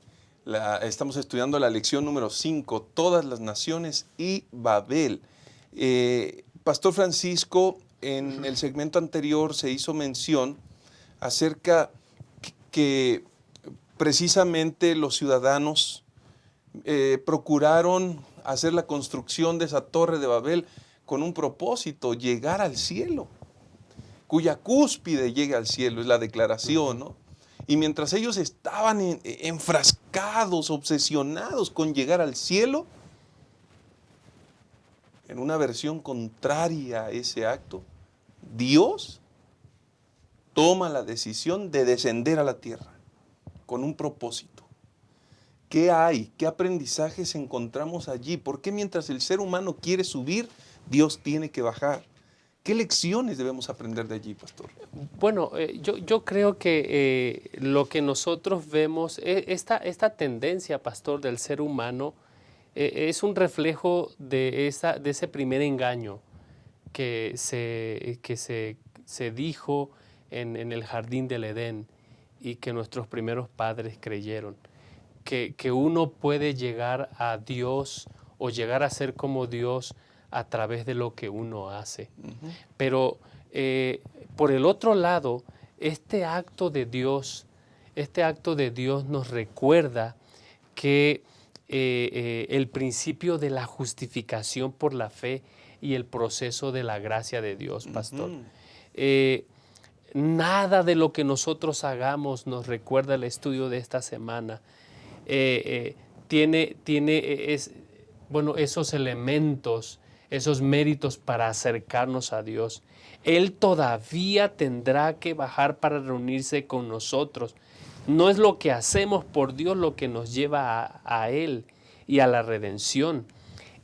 Estamos estudiando la lección número 5, todas las naciones y Babel. Pastor Francisco, en el segmento anterior se hizo mención acerca que precisamente los ciudadanos procuraron hacer la construcción de esa torre de Babel con un propósito, llegar al cielo, cuya cúspide llegue al cielo, es la declaración, ¿no? Y mientras ellos estaban enfrascados, obsesionados con llegar al cielo, en una versión contraria a ese acto, Dios toma la decisión de descender a la tierra con un propósito. ¿Qué hay? ¿Qué aprendizajes encontramos allí? ¿Por qué mientras el ser humano quiere subir, Dios tiene que bajar? ¿Qué lecciones debemos aprender de allí, pastor? Bueno, yo creo que lo que nosotros vemos, esta tendencia, pastor, del ser humano, es un reflejo de ese primer engaño que se dijo en el jardín del Edén y que nuestros primeros padres creyeron. Que uno puede llegar a Dios o llegar a ser como Dios a través de lo que uno hace. Uh-huh. Pero por el otro lado, este acto de Dios nos recuerda que el principio de la justificación por la fe y el proceso de la gracia de Dios, pastor. Uh-huh. Nada de lo que nosotros hagamos, nos recuerda el estudio de esta semana, tiene esos elementos, esos méritos para acercarnos a Dios. Él todavía tendrá que bajar para reunirse con nosotros. No es lo que hacemos por Dios lo que nos lleva a Él y a la redención.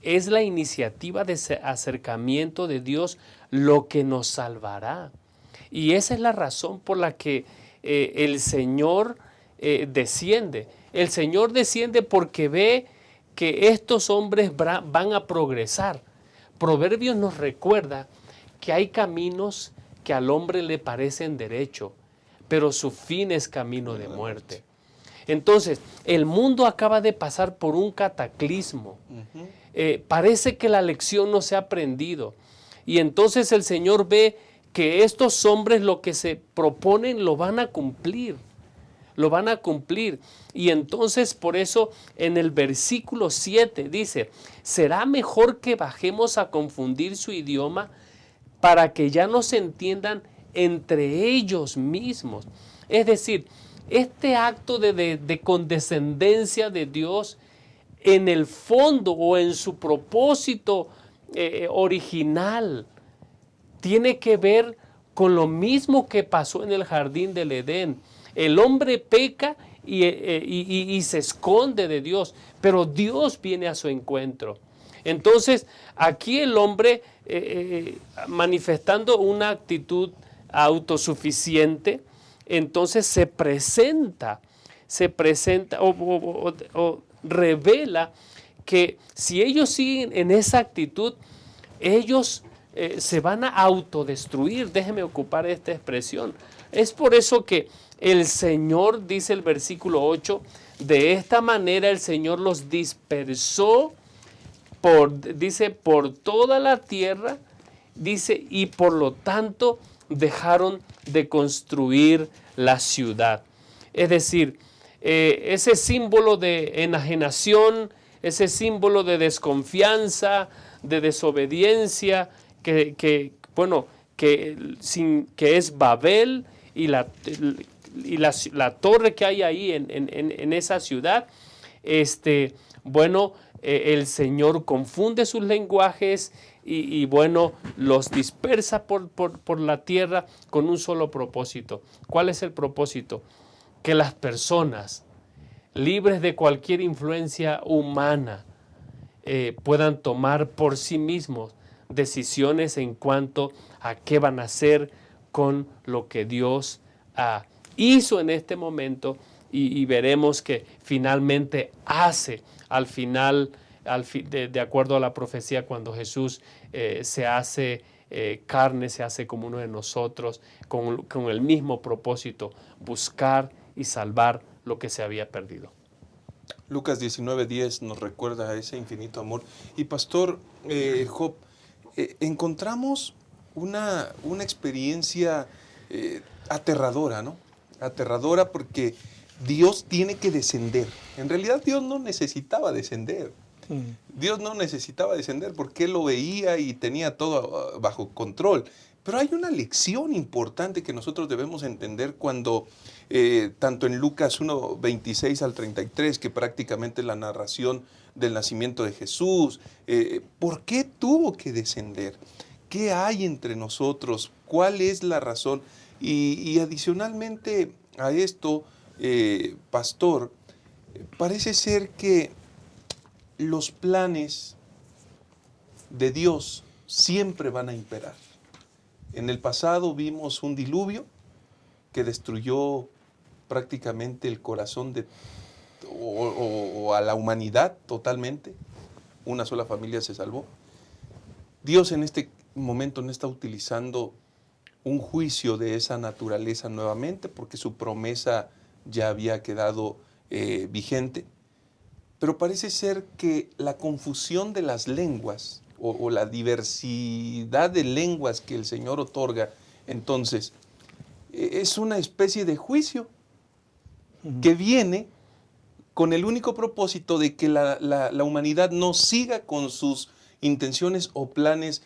Es la iniciativa de acercamiento de Dios lo que nos salvará. Y esa es la razón por la que el Señor desciende. El Señor desciende porque ve que estos hombres van a progresar. Proverbios nos recuerda que hay caminos que al hombre le parecen derecho, pero su fin es camino de muerte. Entonces, el mundo acaba de pasar por un cataclismo. Uh-huh. Parece que la lección no se ha aprendido. Y entonces el Señor ve que estos hombres lo que se proponen lo van a cumplir. Lo van a cumplir. Y entonces por eso en el versículo 7 dice, será mejor que bajemos a confundir su idioma para que ya no se entiendan entre ellos mismos. Es decir, este acto de condescendencia de Dios en el fondo o en su propósito original tiene que ver con lo mismo que pasó en el jardín del Edén. El hombre peca y se esconde de Dios, pero Dios viene a su encuentro. Entonces, aquí el hombre manifestando una actitud autosuficiente, entonces se presenta o revela que si ellos siguen en esa actitud, ellos se van a autodestruir. Déjeme ocupar esta expresión. Es por eso que el Señor, dice el versículo 8, de esta manera el Señor los dispersó por toda la tierra dice, y por lo tanto dejaron de construir la ciudad. Es decir, ese símbolo de enajenación, ese símbolo de desconfianza, de desobediencia, que es Babel y la torre que hay ahí en esa ciudad, el Señor confunde sus lenguajes y los dispersa por la tierra con un solo propósito. ¿Cuál es el propósito? Que las personas, libres de cualquier influencia humana, puedan tomar por sí mismos decisiones en cuanto a qué van a hacer con lo que Dios hizo en este momento, y veremos que finalmente hace al final, de acuerdo a la profecía, cuando Jesús se hace carne, se hace como uno de nosotros, con el mismo propósito, buscar y salvar lo que se había perdido. Lucas 19:10 nos recuerda a ese infinito amor. Y pastor Job, encontramos una experiencia aterradora, ¿no? Aterradora porque Dios tiene que descender. En realidad Dios no necesitaba descender. Dios no necesitaba descender porque Él lo veía y tenía todo bajo control. Pero hay una lección importante que nosotros debemos entender cuando, tanto en Lucas 1:26 al 33, que prácticamente es la narración del nacimiento de Jesús, ¿por qué tuvo que descender? ¿Qué hay entre nosotros? ¿Cuál es la razón? Y adicionalmente a esto, pastor, parece ser que los planes de Dios siempre van a imperar. En el pasado vimos un diluvio que destruyó prácticamente el corazón o a la humanidad totalmente. Una sola familia se salvó. Dios en este momento no está utilizando un juicio de esa naturaleza nuevamente, porque su promesa ya había quedado vigente. Pero parece ser que la confusión de las lenguas o la diversidad de lenguas que el Señor otorga, entonces, es una especie de juicio que viene con el único propósito de que la humanidad no siga con sus intenciones o planes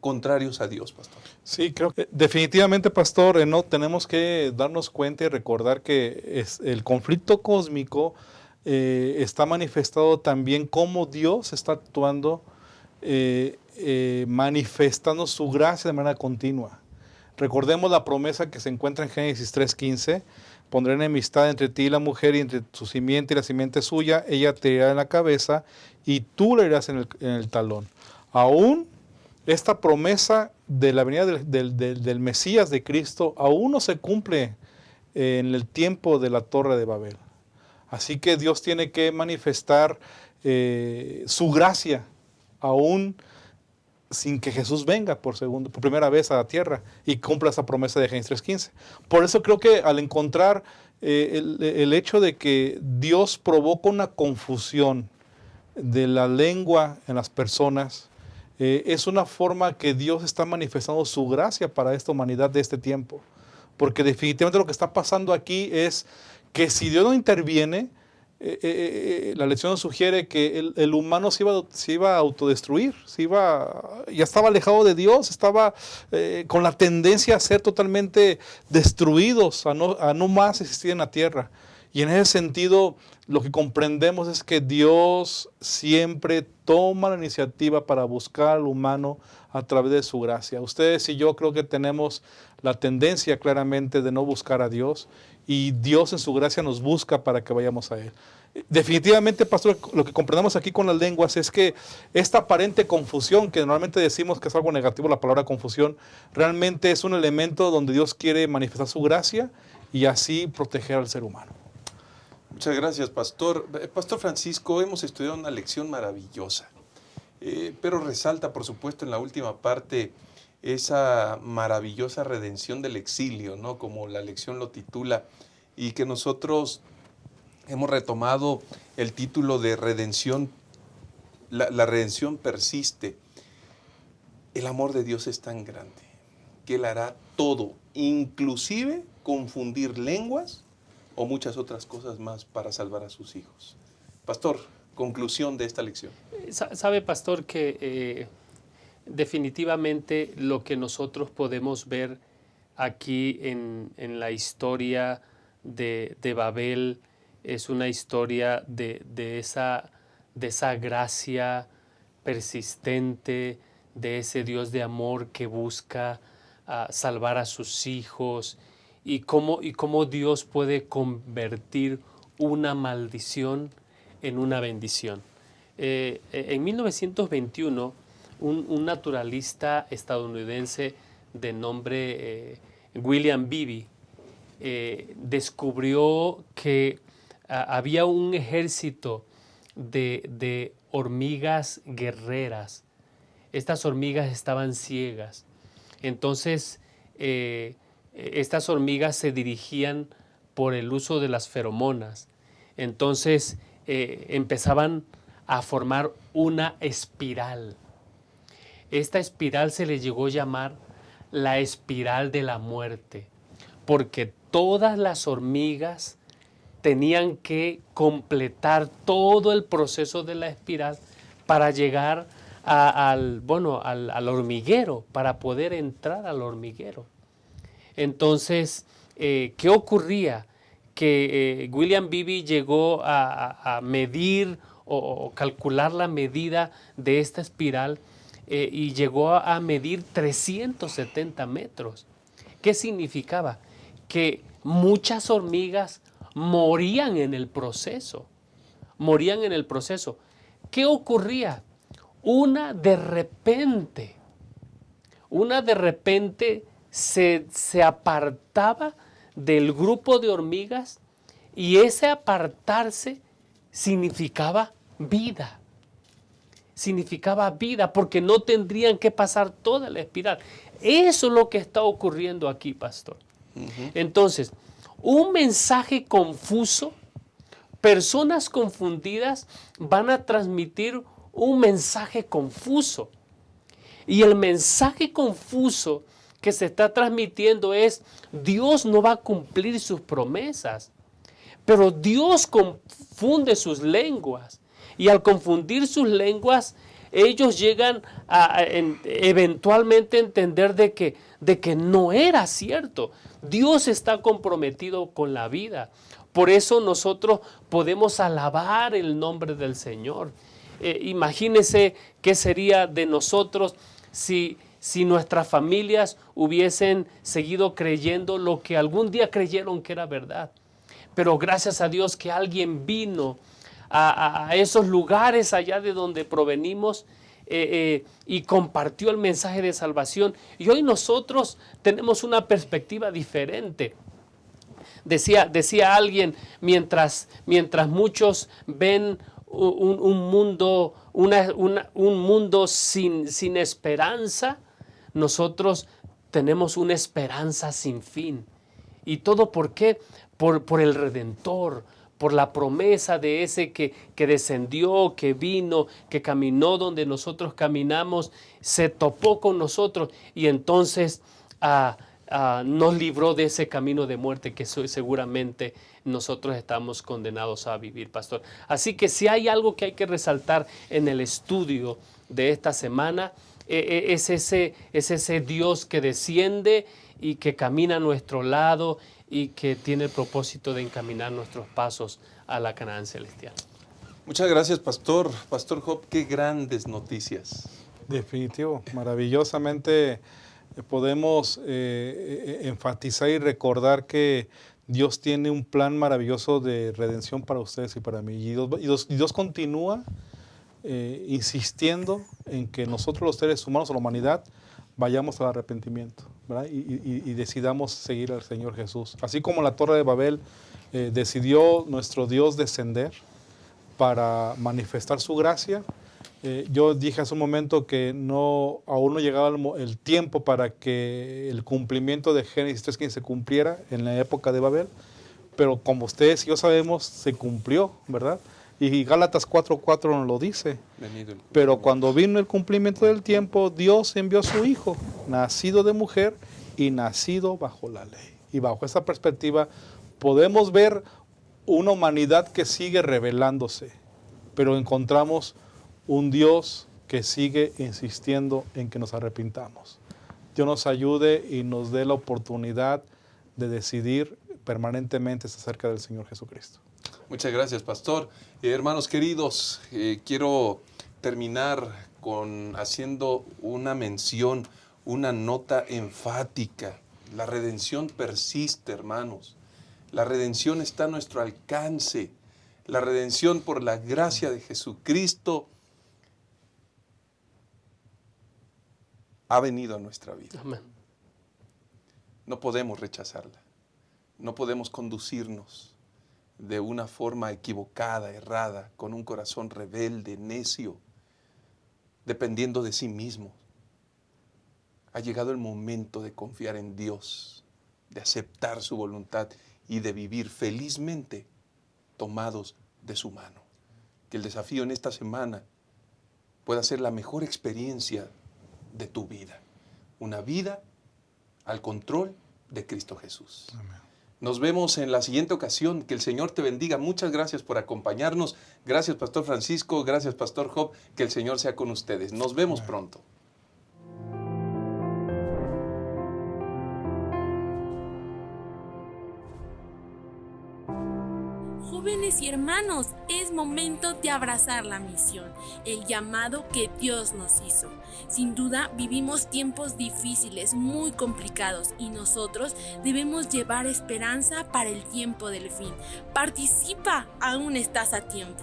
contrarios a Dios, pastor. Sí, creo que definitivamente, pastor, no tenemos que darnos cuenta y recordar que el conflicto cósmico está manifestado también como Dios está actuando, manifestando su gracia de manera continua. Recordemos la promesa que se encuentra en Génesis 3:15: pondré enemistad entre ti y la mujer, y entre tu simiente y la simiente suya, ella te herirá en la cabeza y tú le herirás en el talón. Aún esta promesa de la venida del Mesías, de Cristo, aún no se cumple en el tiempo de la Torre de Babel. Así que Dios tiene que manifestar su gracia, aún sin que Jesús venga por primera vez a la tierra y cumpla esa promesa de Génesis 3:15. Por eso creo que al encontrar el hecho de que Dios provoca una confusión de la lengua en las personas, es una forma que Dios está manifestando su gracia para esta humanidad de este tiempo. Porque definitivamente lo que está pasando aquí es que si Dios no interviene, la lección nos sugiere que el humano se iba a autodestruir, ya estaba alejado de Dios, estaba con la tendencia a ser totalmente destruidos, a no más existir en la tierra. Y en ese sentido, lo que comprendemos es que Dios siempre toma la iniciativa para buscar al humano a través de su gracia. Ustedes y yo creo que tenemos la tendencia claramente de no buscar a Dios, y Dios en su gracia nos busca para que vayamos a Él. Definitivamente, pastor, lo que comprendemos aquí con las lenguas es que esta aparente confusión, que normalmente decimos que es algo negativo la palabra confusión, realmente es un elemento donde Dios quiere manifestar su gracia y así proteger al ser humano. Muchas gracias, pastor. Pastor Francisco, hemos estudiado una lección maravillosa, pero resalta, por supuesto, en la última parte esa maravillosa redención del exilio, ¿no? Como la lección lo titula, y que nosotros hemos retomado el título de redención, la redención persiste. El amor de Dios es tan grande que Él hará todo, inclusive confundir lenguas o muchas otras cosas más para salvar a sus hijos. Pastor, conclusión de esta lección. Sabe, pastor, que definitivamente lo que nosotros podemos ver aquí en la historia de Babel es una historia de esa gracia persistente, de ese Dios de amor que busca salvar a sus hijos, y cómo Dios puede convertir una maldición en una bendición. En 1921, un naturalista estadounidense de nombre William Beebe descubrió que había un ejército de hormigas guerreras. Estas hormigas estaban ciegas. Entonces, estas hormigas se dirigían por el uso de las feromonas. Entonces, empezaban a formar una espiral. Esta espiral se le llegó a llamar la espiral de la muerte, porque todas las hormigas tenían que completar todo el proceso de la espiral para llegar al hormiguero, para poder entrar al hormiguero. Entonces, ¿qué ocurría? Que William Beebe llegó a medir o calcular la medida de esta espiral y llegó a medir 370 metros. ¿Qué significaba? Que muchas hormigas morían en el proceso. Morían en el proceso. ¿Qué ocurría? Una de repente se apartaba del grupo de hormigas, y ese apartarse significaba vida. Significaba vida, porque no tendrían que pasar toda la espiral. Eso es lo que está ocurriendo aquí, pastor. Entonces, un mensaje confuso, personas confundidas van a transmitir un mensaje confuso. Y el mensaje confuso que se está transmitiendo es: Dios no va a cumplir sus promesas. Pero Dios confunde sus lenguas. Y al confundir sus lenguas, ellos llegan a eventualmente entender de que no era cierto. Dios está comprometido con la vida. Por eso nosotros podemos alabar el nombre del Señor. Imagínense qué sería de nosotros si nuestras familias hubiesen seguido creyendo lo que algún día creyeron que era verdad. Pero gracias a Dios que alguien vino a esos lugares allá de donde provenimos y compartió el mensaje de salvación. Y hoy nosotros tenemos una perspectiva diferente. Decía alguien, mientras muchos ven un mundo sin esperanza, nosotros tenemos una esperanza sin fin. ¿Y todo por qué? Por el Redentor, por la promesa de ese que descendió, que vino, que caminó donde nosotros caminamos, se topó con nosotros y entonces nos libró de ese camino de muerte que seguramente nosotros estamos condenados a vivir, pastor. Así que si hay algo que hay que resaltar en el estudio de esta semana, es ese Dios que desciende y que camina a nuestro lado y que tiene el propósito de encaminar nuestros pasos a la Canaán celestial. Muchas gracias, Pastor. Pastor Job, qué grandes noticias. Definitivo, maravillosamente podemos enfatizar y recordar que Dios tiene un plan maravilloso de redención para ustedes y para mí. Y Dios continúa insistiendo en que nosotros los seres humanos o la humanidad vayamos al arrepentimiento, ¿verdad? Y decidamos seguir al Señor Jesús. Así como la Torre de Babel decidió nuestro Dios descender para manifestar su gracia. Yo dije hace un momento que aún no llegaba el tiempo para que el cumplimiento de Génesis 3:15 se cumpliera en la época de Babel, pero como ustedes y yo sabemos, se cumplió, ¿verdad? Y Gálatas 4:4 nos lo dice. Venido el Pero cuando vino el cumplimiento del tiempo, Dios envió a su Hijo, nacido de mujer y nacido bajo la ley. Y bajo esa perspectiva podemos ver una humanidad que sigue rebelándose, pero encontramos un Dios que sigue insistiendo en que nos arrepintamos. Dios nos ayude y nos dé la oportunidad de decidir permanentemente acerca del Señor Jesucristo. Muchas gracias, pastor. Hermanos queridos, quiero terminar haciendo una mención, una nota enfática. La redención persiste, hermanos. La redención está a nuestro alcance. La redención por la gracia de Jesucristo ha venido a nuestra vida. Amén. No podemos rechazarla. No podemos conducirnos de una forma equivocada, errada, con un corazón rebelde, necio, dependiendo de sí mismo. Ha llegado el momento de confiar en Dios, de aceptar su voluntad y de vivir felizmente tomados de su mano. Que el desafío en esta semana pueda ser la mejor experiencia de tu vida. Una vida al control de Cristo Jesús. Amén. Nos vemos en la siguiente ocasión. Que el Señor te bendiga. Muchas gracias por acompañarnos. Gracias, Pastor Francisco. Gracias, Pastor Job. Que el Señor sea con ustedes. Nos vemos pronto. Jóvenes y hermanos, es momento de abrazar la misión, el llamado que Dios nos hizo. Sin duda, vivimos tiempos difíciles, muy complicados, y nosotros debemos llevar esperanza para el tiempo del fin. Participa, aún estás a tiempo.